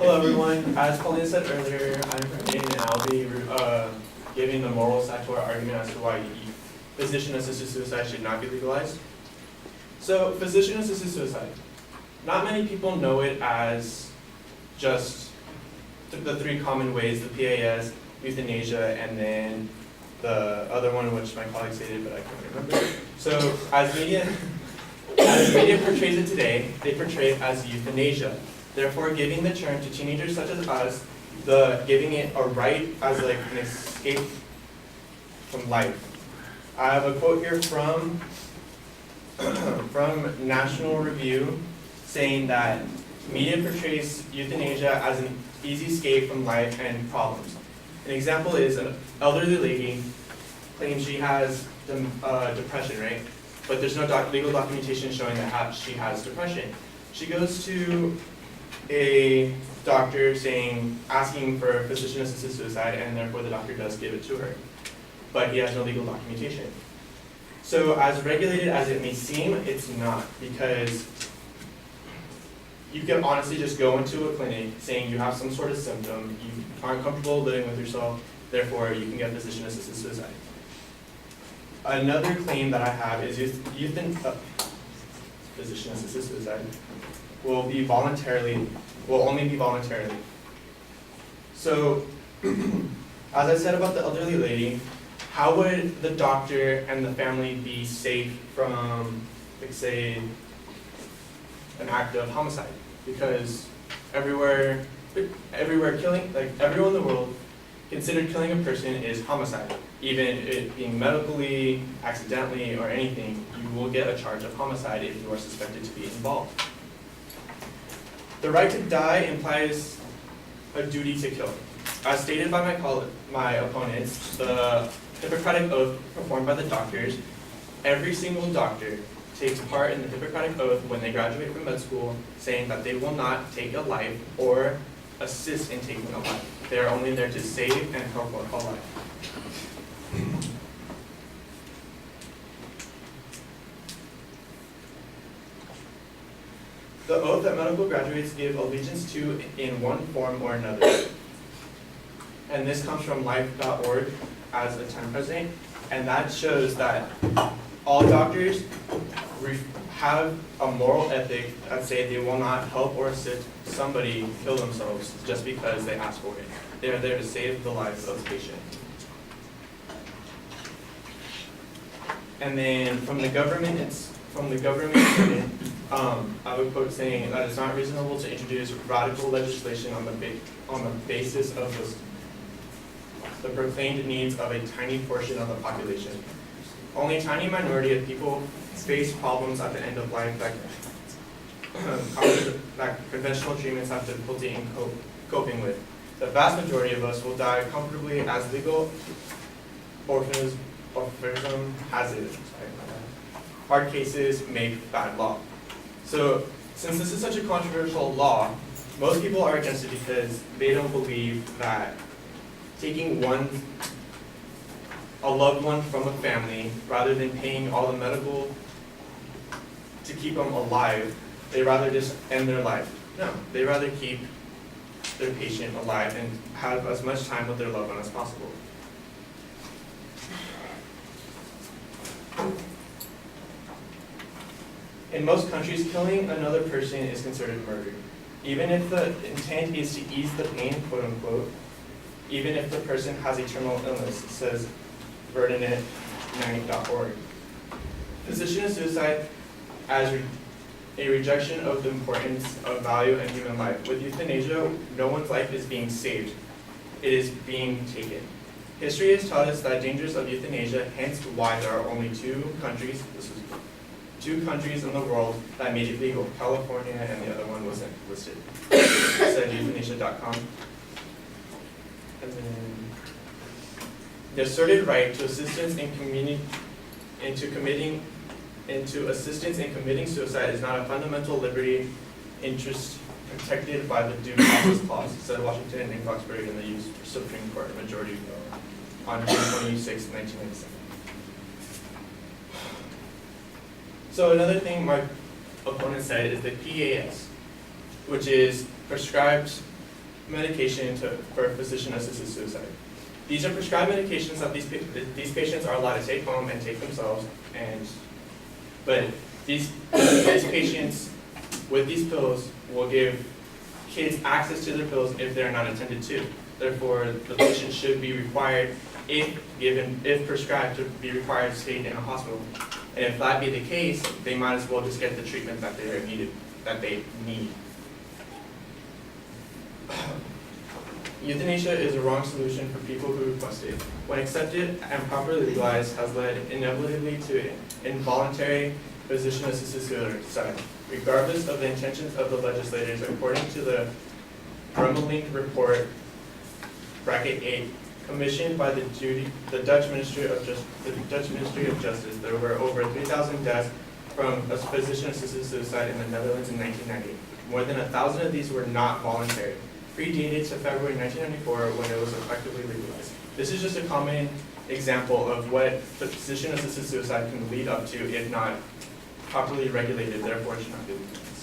Hello everyone, as Pauline said earlier, I'm Brendan and I'll be giving the moral side to our argument as to why physician-assisted suicide should not be legalized. So, physician-assisted suicide. Not many people know it as just the three common ways, the PAS, euthanasia, and then the other one which my colleague stated but I can't remember. So, as media portrays it today, they portray it as euthanasia. Therefore, giving the term to teenagers such as us, giving it a right as like an escape from life. I have a quote here from National Review saying that media portrays euthanasia as an easy escape from life and problems. An example is an elderly lady claims she has depression, right? But there's no legal documentation showing that she has depression. She goes to a doctor asking for physician-assisted suicide, and therefore the doctor does give it to her. But he has no legal documentation. So as regulated as it may seem, it's not, because you can honestly just go into a clinic saying you have some sort of symptom, you aren't comfortable living with yourself, therefore you can get physician-assisted suicide. Another claim that I have is physician-assisted suicide will only be voluntarily. So, as I said about the elderly lady, how would the doctor and the family be safe from, like, say, an act of homicide? Because everywhere killing, like everyone in the world, considered killing a person is homicide. Even it being medically, accidentally, or anything, you will get a charge of homicide if you are suspected to be involved. The right to die implies a duty to kill. As stated by my opponents, the Hippocratic Oath performed by the doctors, every single doctor takes part in the Hippocratic Oath when they graduate from med school, saying that they will not take a life or assist in taking a life. They are only there to save and help a life. The oath that medical graduates give allegiance to in one form or another. And this comes from life.org as a 10 president, and that shows that all doctors have a moral ethic that say they will not help or assist somebody kill themselves just because they ask for it. They are there to save the life of the patient. And then from the government, I have a quote saying that it's not reasonable to introduce radical legislation on the basis of the proclaimed needs of a tiny portion of the population. Only a tiny minority of people face problems at the end of life that conventional treatments have difficulty in coping with. The vast majority of us will die comfortably as legal orphanism has it. Hard cases make bad law. So, since this is such a controversial law, most people are against it because they don't believe that taking a loved one from a family, rather than paying all the medical to keep them alive, they rather just end their life. No, they rather keep their patient alive and have as much time with their loved one as possible. In most countries, killing another person is considered murder. Even if the intent is to ease the pain, quote unquote, even if the person has a terminal illness, it says Verdinet90.org. Physician suicide as a rejection of the importance of value in human life. With euthanasia, no one's life is being saved. It is being taken. History has taught us the dangers of euthanasia, hence why there are only two countries in the world that made it legal, California and the other one wasn't listed. It said euthanasia.com. And then the asserted right to assistance in committing suicide is not a fundamental liberty interest protected by the Due Process Clause, said Washington and Foxbury in the U.S. Supreme Court majority on June 26, 1997. So another thing my opponent said is the PAS, which is prescribed medication for physician-assisted suicide. These are prescribed medications that these patients are allowed to take home and take themselves, but these patients with these pills will give kids access to their pills if they're not attended to. Therefore, the patient should be required, if prescribed, to be required to stay in a hospital. And if that be the case, they might as well just get the treatment that they need. Euthanasia is a wrong solution for people who request it. When accepted and properly legalized, has led inevitably to involuntary physician-assisted suicide, regardless of the intentions of the legislators, according to the Rummeling Report, bracket 8, commissioned by the Dutch Ministry of Justice. There were over 3,000 deaths from a physician-assisted suicide in the Netherlands in 1990. More than 1,000 of these were not voluntary, predated to February 1994 when it was effectively legalized. This is just a common example of what physician-assisted suicide can lead up to if not properly regulated, therefore it should not be legalized.